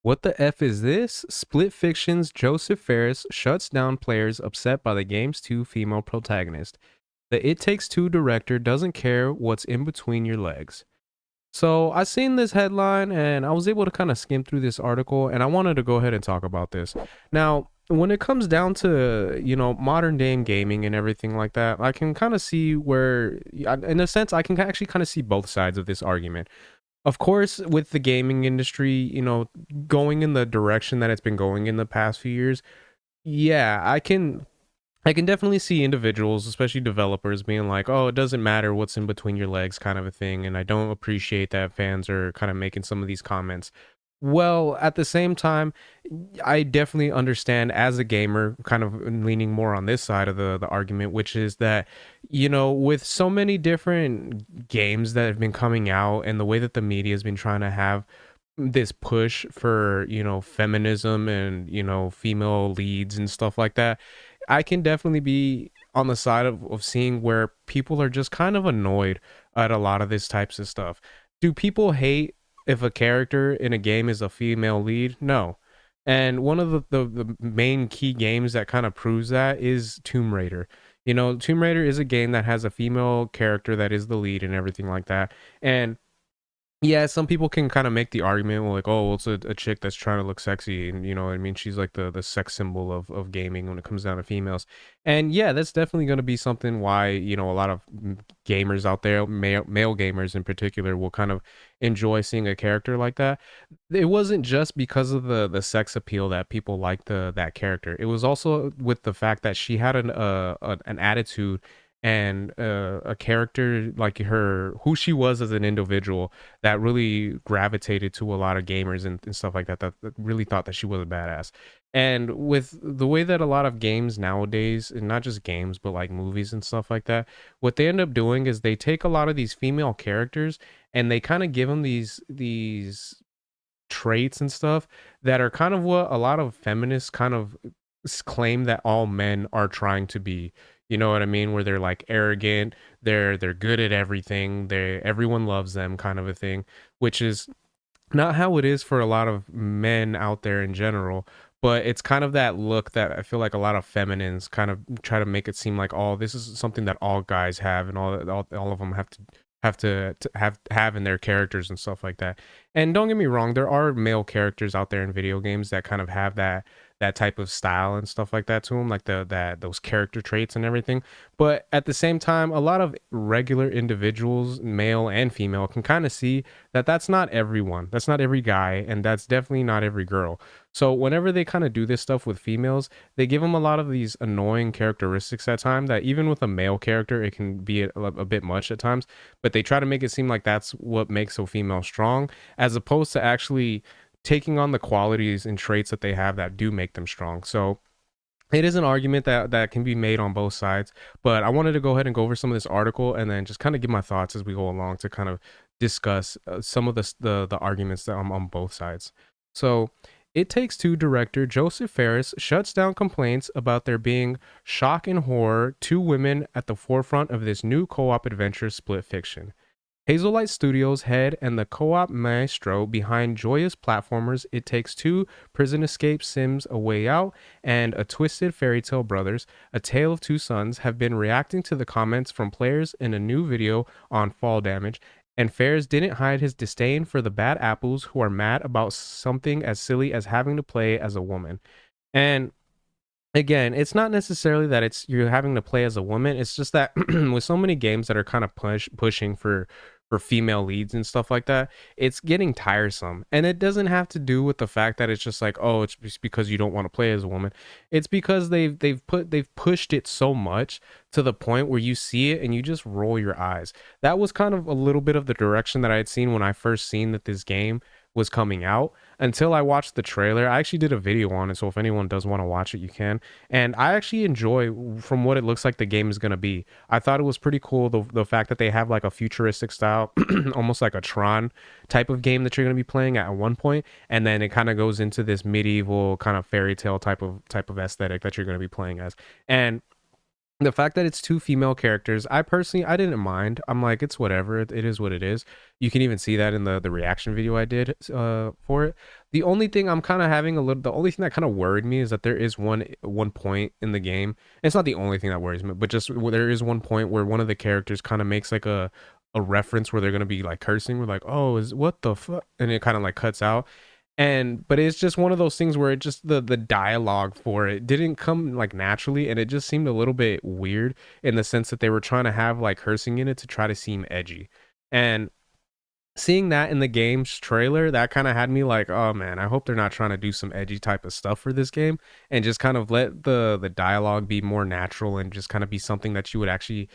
What the F is this? Split Fiction's Joseph Ferris shuts down players upset by the game's two female protagonists. The It Takes Two director doesn't care what's in between your legs. So I seen this headline and I was able to kind of skim through this article and I wanted to go ahead and talk about this. Now, when it comes down to, modern day gaming and everything like that, I can kind of see where, in a sense, I can actually kind of see both sides of this argument. Of course, with the gaming industry, going in the direction that it's been going in the past few years, yeah, I can definitely see individuals, especially developers, being like, "Oh, it doesn't matter what's in between your legs," kind of a thing, and I don't appreciate that fans are kind of making some of these comments. Well, at the same time, I definitely understand as a gamer, kind of leaning more on this side of the argument, which is that, with so many different games that have been coming out and the way that the media has been trying to have this push for, feminism and, female leads and stuff like that, I can definitely be on the side of seeing where people are just kind of annoyed at a lot of this types of stuff. Do people hate if a character in a game is a female lead? No. And one of the main key games that kind of proves that is Tomb Raider. Tomb Raider is a game that has a female character that is the lead and everything like that. And yeah, some people can kind of make the argument, well, like, oh, well, it's a chick that's trying to look sexy, and you know what I mean? She's like the sex symbol of gaming when it comes down to females. And yeah, that's definitely going to be something why, a lot of gamers out there, male gamers in particular, will kind of enjoy seeing a character like that. It wasn't just because of the sex appeal that people liked that character. It was also with the fact that she had an attitude and a character like her, who she was as an individual, that really gravitated to a lot of gamers and stuff like that really thought that she was a badass. And with the way that a lot of games nowadays, and not just games but like movies and stuff like that, what they end up doing is they take a lot of these female characters and they kind of give them these traits and stuff that are kind of what a lot of feminists kind of claim that all men are trying to be. You know what I mean? Where they're like arrogant, they're good at everything, everyone loves them kind of a thing, which is not how it is for a lot of men out there in general. But it's kind of that look that I feel like a lot of feminines kind of try to make it seem like, oh, this is something that all guys have and all of them have in their characters and stuff like that. And don't get me wrong, there are male characters out there in video games that kind of have that type of style and stuff like that to them, like those character traits and everything. But at the same time, a lot of regular individuals, male and female, can kind of see that that's not everyone, that's not every guy, and that's definitely not every girl. So whenever they kind of do this stuff with females, they give them a lot of these annoying characteristics at times that even with a male character, it can be a bit much at times. But they try to make it seem like that's what makes a female strong, as opposed to actually taking on the qualities and traits that they have that do make them strong. So it is an argument that can be made on both sides, but I wanted to go ahead and go over some of this article and then just kind of give my thoughts as we go along to kind of discuss some of the arguments that on both sides. So It Takes Two director Joseph Ferris shuts down complaints about there being shock and horror, two women at the forefront of this new co-op adventure split fiction. Hazelight Studios head and the co-op maestro behind joyous platformers It Takes Two, Prison Escape Sims A Way Out, and A Twisted Fairy Tale Brothers, A Tale of Two Sons have been reacting to the comments from players in a new video on Fall Damage, and Ferris didn't hide his disdain for the bad apples who are mad about something as silly as having to play as a woman. And again, it's not necessarily that it's you're having to play as a woman. It's just that with so many games that are kind of pushing for female leads and stuff like that, it's getting tiresome. And it doesn't have to do with the fact that it's just like, oh, it's just because you don't want to play as a woman. It's because they've pushed it so much to the point where you see it and you just roll your eyes. That was kind of a little bit of the direction that I had seen when I first seen that this game was coming out, until I watched the trailer. I actually did a video on it, so if anyone does want to watch it, you can. And I actually enjoy, from what it looks like the game is going to be. I thought it was pretty cool, the fact that they have like a futuristic style, almost like a Tron type of game that you're going to be playing at one point, and then it kind of goes into this medieval kind of fairy tale type of aesthetic that you're going to be playing as. And the fact that it's two female characters, I didn't mind. I'm like, it's whatever, it is what it is. You can even see that in the reaction video I did for it. The only thing I'm kind of having a little, the only thing that kind of worried me is that there is one point in the game. It's not the only thing that worries me, but just there is one point where one of the characters kind of makes like a reference where they're gonna be like cursing. We're like, oh, is what the fuck, and it kind of like cuts out. And but it's just one of those things where it just the dialogue for it didn't come like naturally, and it just seemed a little bit weird in the sense that they were trying to have like cursing in it to try to seem edgy. And seeing that in the game's trailer, that kind of had me like, oh man, I hope they're not trying to do some edgy type of stuff for this game, and just kind of let the dialogue be more natural and just kind of be something that you would actually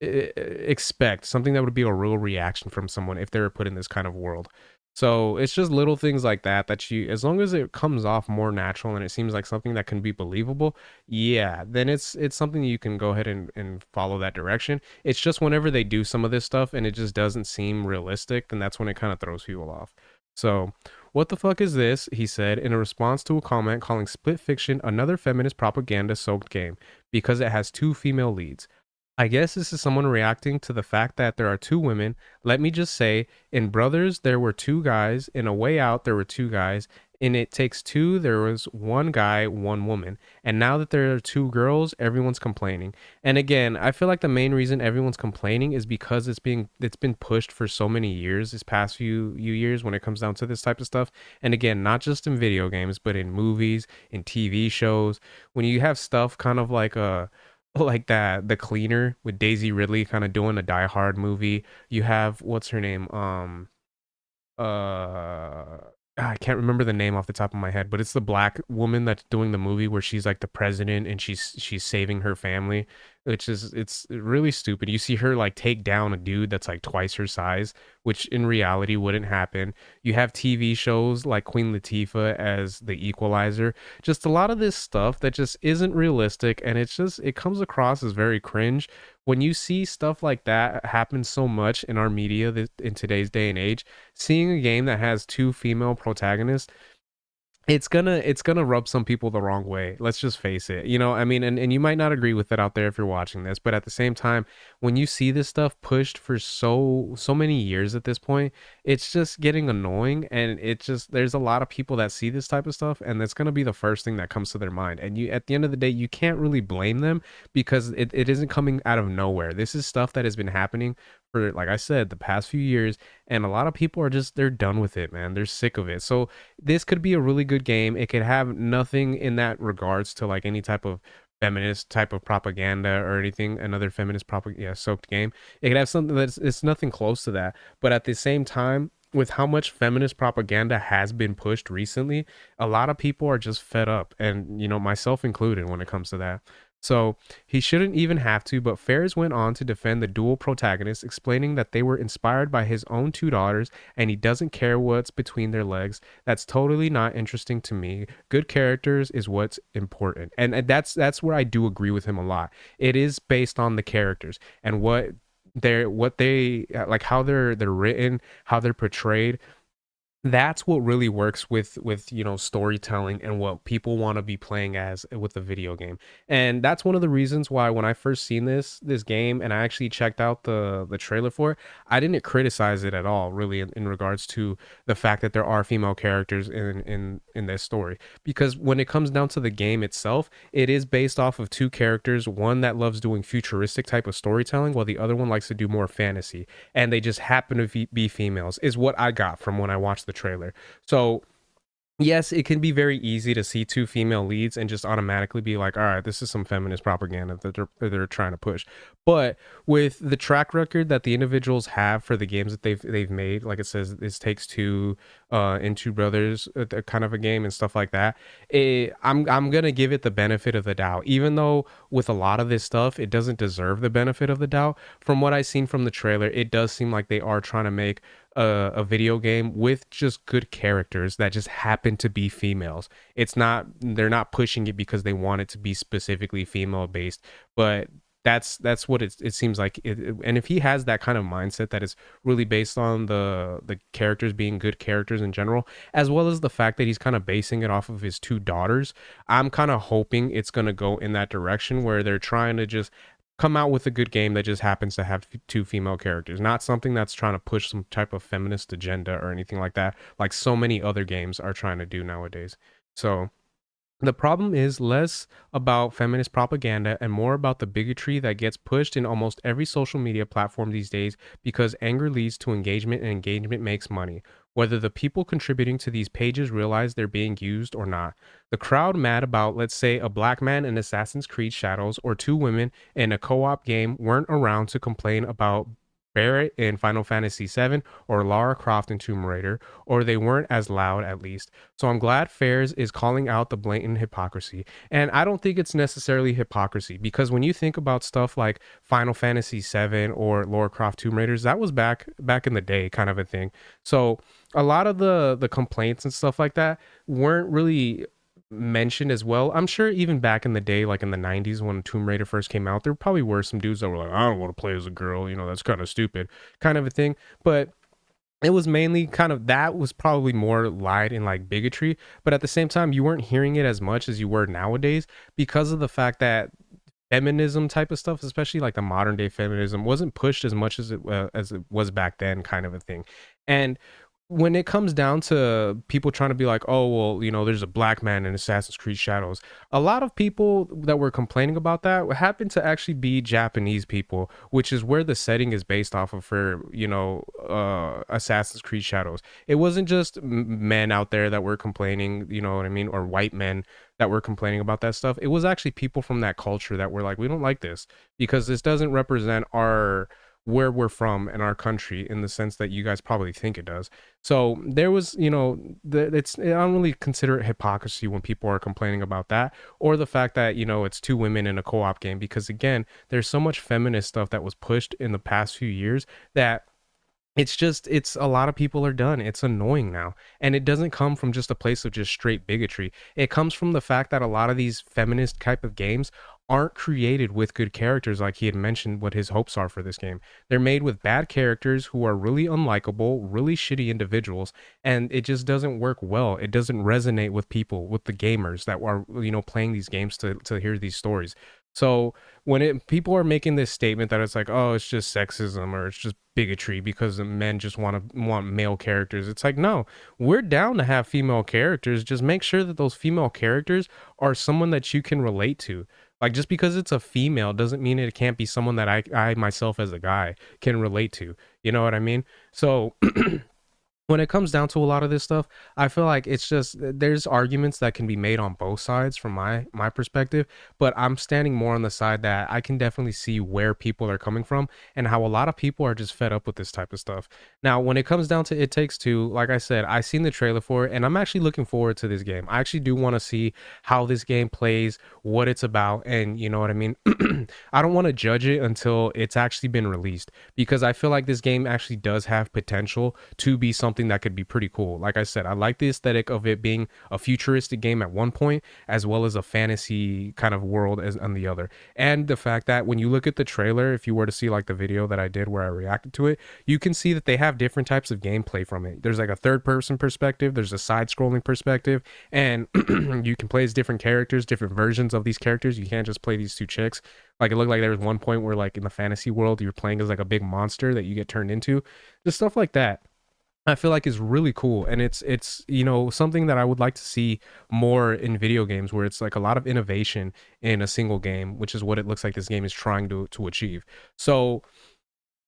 expect, something that would be a real reaction from someone if they were put in this kind of world. So it's just little things like that that you, as long as it comes off more natural and it seems like something that can be believable, yeah, then it's something you can go ahead and follow that direction. It's just whenever they do some of this stuff and it just doesn't seem realistic, then that's when it kind of throws people off. So, what the fuck is this? He said in a response to a comment calling Split Fiction another feminist propaganda soaked game because it has two female leads. I guess this is someone reacting to the fact that there are two women. Let me just say, in Brothers, there were two guys. In A Way Out, there were two guys. In It Takes Two, there was one guy, one woman. And now that there are two girls, everyone's complaining. And again, I feel like the main reason everyone's complaining is because it's been pushed for so many years, this past few years when it comes down to this type of stuff. And again, not just in video games, but in movies, in TV shows. When you have stuff kind of like like that the cleaner with Daisy Ridley kind of doing a Die Hard movie. You have what's her name? I can't remember the name off the top of my head, but it's the black woman that's doing the movie where she's like the president and she's saving her family, which is it's really stupid. You see her like take down a dude that's like twice her size, which in reality wouldn't happen. You have TV shows like Queen Latifah as the equalizer. Just a lot of this stuff that just isn't realistic, and it's just it comes across as very cringe when you see stuff like that happen so much in our media in today's day and age. Seeing a game that has two female protagonists, it's gonna rub some people the wrong way. Let's just face it. You know, I mean, and you might not agree with it out there if you're watching this, but at the same time, when you see this stuff pushed for so many years at this point, it's just getting annoying. And it just there's a lot of people that see this type of stuff, and that's gonna be the first thing that comes to their mind. And you at the end of the day, you can't really blame them because it isn't coming out of nowhere. This is stuff that has been happening for, like I said, the past few years, and a lot of people are just they're done with it, man. They're sick of it. So this could be a really good game. It could have nothing in that regards to like any type of feminist type of propaganda or anything. Another feminist propaganda soaked game. It could have something that's it's nothing close to that. But at the same time, with how much feminist propaganda has been pushed recently, a lot of people are just fed up, and you know, myself included when it comes to that. So he shouldn't even have to, but Fares went on to defend the dual protagonists, explaining that they were inspired by his own two daughters and he doesn't care what's between their legs. That's totally not interesting to me. Good characters is what's important. And that's where I do agree with him a lot. It is based on the characters and what they like, how they're written, how they're portrayed. That's what really works with you know, storytelling and what people want to be playing as with the video game. And that's one of the reasons why when I first seen this game and I actually checked out the trailer for it, I didn't criticize it at all really in regards to the fact that there are female characters in this story, because when it comes down to the game itself, it is based off of two characters, one that loves doing futuristic type of storytelling while the other one likes to do more fantasy, and they just happen to be females is what I got from when I watched the trailer. So yes, it can be very easy to see two female leads and just automatically be like, all right, this is some feminist propaganda that they're trying to push. But with the track record that the individuals have for the games that they've made, like it says, this takes two in Two Brothers, kind of a game and stuff like that. I'm gonna give it the benefit of the doubt, even though with a lot of this stuff, it doesn't deserve the benefit of the doubt. From what I've seen from the trailer, it does seem like they are trying to make a video game with just good characters that just happen to be females. It's not they're not pushing it because they want it to be specifically female based, but that's what it seems like. And if he has that kind of mindset that is really based on the characters being good characters in general, as well as the fact that he's kind of basing it off of his two daughters, I'm kind of hoping it's going to go in that direction where they're trying to just come out with a good game that just happens to have two female characters, not something that's trying to push some type of feminist agenda or anything like that, like so many other games are trying to do nowadays. So the problem is less about feminist propaganda and more about the bigotry that gets pushed in almost every social media platform these days because anger leads to engagement and engagement makes money, whether the people contributing to these pages realize they're being used or not. The crowd mad about, let's say, a black man in Assassin's Creed Shadows or two women in a co op game weren't around to complain about Barrett in Final Fantasy VII or Lara Croft in Tomb Raider, or they weren't as loud at least. So I'm glad Fairs is calling out the blatant hypocrisy. And I don't think it's necessarily hypocrisy because when you think about stuff like Final Fantasy VII or Lara Croft Tomb Raiders, that was back in the day kind of a thing. So a lot of the complaints and stuff like that weren't really mentioned as well. I'm sure even back in the day, like in the 90s when Tomb Raider first came out, there probably were some dudes that were like, I don't want to play as a girl, that's kind of stupid, kind of a thing. But it was mainly kind of that was probably more lied in like bigotry, but at the same time you weren't hearing it as much as you were nowadays because of the fact that feminism type of stuff, especially like the modern day feminism, wasn't pushed as much as it was back then, kind of a thing. And when it comes down to people trying to be like, oh, well, there's a black man in Assassin's Creed Shadows, a lot of people that were complaining about that happen to actually be Japanese people, which is where the setting is based off of for, Assassin's Creed Shadows. It wasn't just men out there that were complaining, you know what I mean, or white men that were complaining about that stuff. It was actually people from that culture that were like, we don't like this because this doesn't represent our where we're from in our country in the sense that you guys probably think it does. So there was, it's I don't really consider it hypocrisy when people are complaining about that or the fact that, it's two women in a co-op game because again, there's so much feminist stuff that was pushed in the past few years that it's a lot of people are done. It's annoying now. And it doesn't come from just a place of just straight bigotry. It comes from the fact that a lot of these feminist type of games aren't created with good characters like he had mentioned what his hopes are for this game. They're made with bad characters who are really unlikable, really shitty individuals, and it just doesn't work well. It doesn't resonate with people, with the gamers that are, playing these games to hear these stories. So when people are making this statement that it's like, oh, it's just sexism or it's just bigotry because the men just want male characters, it's like, no, we're down to have female characters. Just make sure that those female characters are someone that you can relate to. Like just because it's a female doesn't mean it can't be someone that I myself as a guy can relate to. You know what I mean? So when it comes down to a lot of this stuff, I feel like it's just there's arguments that can be made on both sides from my perspective, but I'm standing more on the side that I can definitely see where people are coming from and how a lot of people are just fed up with this type of stuff. Now, when it comes down to It Takes Two, like I said, I seen the trailer for it and I'm actually looking forward to this game. I actually do want to see how this game plays, what it's about, and you know what I mean? I don't want to judge it until it's actually been released because I feel like this game actually does have potential to be something that could be pretty cool. Like I said, I like the aesthetic of it being a futuristic game at one point, as well as a fantasy kind of world as on the other. And the fact that when you look at the trailer, if you were to see like the video that I did where I reacted to it, you can see that they have different types of gameplay from it. There's like a third person perspective, there's a side scrolling perspective, and you can play as different characters, different versions of these characters. You can't just play these two chicks. Like it looked like there was one point where like in the fantasy world you're playing as like a big monster that you get turned into. Just stuff like that. I feel like is really cool and it's something that I would like to see more in video games where it's like a lot of innovation in a single game, which is what it looks like this game is trying to achieve. So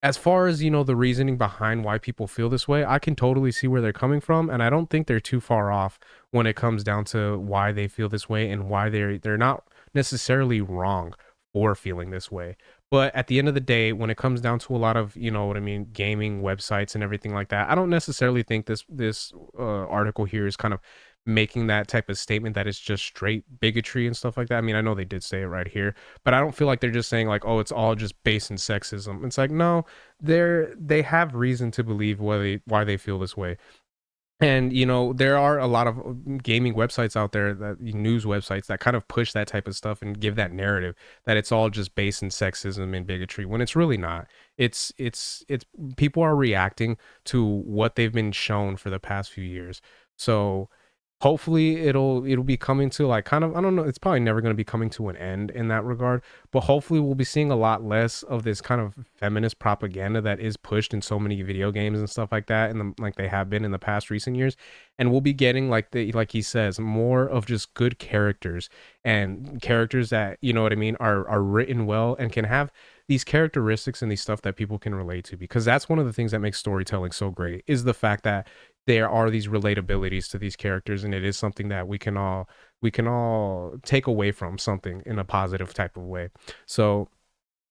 as far as the reasoning behind why people feel this way, I can totally see where they're coming from and I don't think they're too far off when it comes down to why they feel this way and why they're not necessarily wrong for feeling this way. But at the end of the day, when it comes down to a lot of, what I mean, gaming websites and everything like that, I don't necessarily think this article here is kind of making that type of statement that it's just straight bigotry and stuff like that. I mean, I know they did say it right here, but I don't feel like they're just saying like, oh, it's all just based in sexism. It's like, no, they have reason to believe why they feel this way. And there are a lot of gaming websites out there, that news websites that kind of push that type of stuff and give that narrative that it's all just based in sexism and bigotry when it's really not. It's people are reacting to what they've been shown for the past few years. So hopefully it'll be coming to like kind of, I don't know, it's probably never going to be coming to an end in that regard, but hopefully we'll be seeing a lot less of this kind of feminist propaganda that is pushed in so many video games and stuff like that, and like they have been in the past recent years. And we'll be getting like the, like he says, more of just good characters, and characters that, you know what I mean, are written well and can have these characteristics and these stuff that people can relate to, because that's one of the things that makes storytelling so great, is the fact that there are these relatabilities to these characters, and it is something that we can all take away from something in a positive type of way. So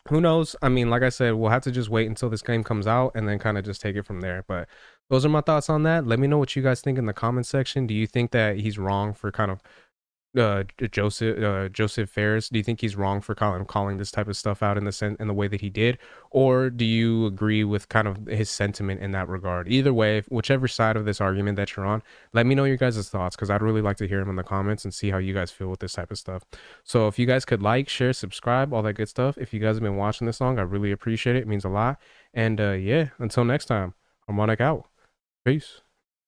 who knows? I mean, like I said, we'll have to just wait until this game comes out and then kind of just take it from there. But those are my thoughts on that. Let me know what you guys think in the comment section. Do you think that he's wrong for kind of Joseph Ferris? Do you think he's wrong for calling this type of stuff out in the way that he did, or do you agree with kind of his sentiment in that regard? Either way, whichever side of this argument that you're on, let me know your guys' thoughts, because I'd really like to hear them in the comments and see how you guys feel with this type of stuff. So if you guys could like, share, subscribe, all that good stuff. If you guys have been watching this long, I really appreciate it. It means a lot. And yeah, until next time, Harmonic out. Peace.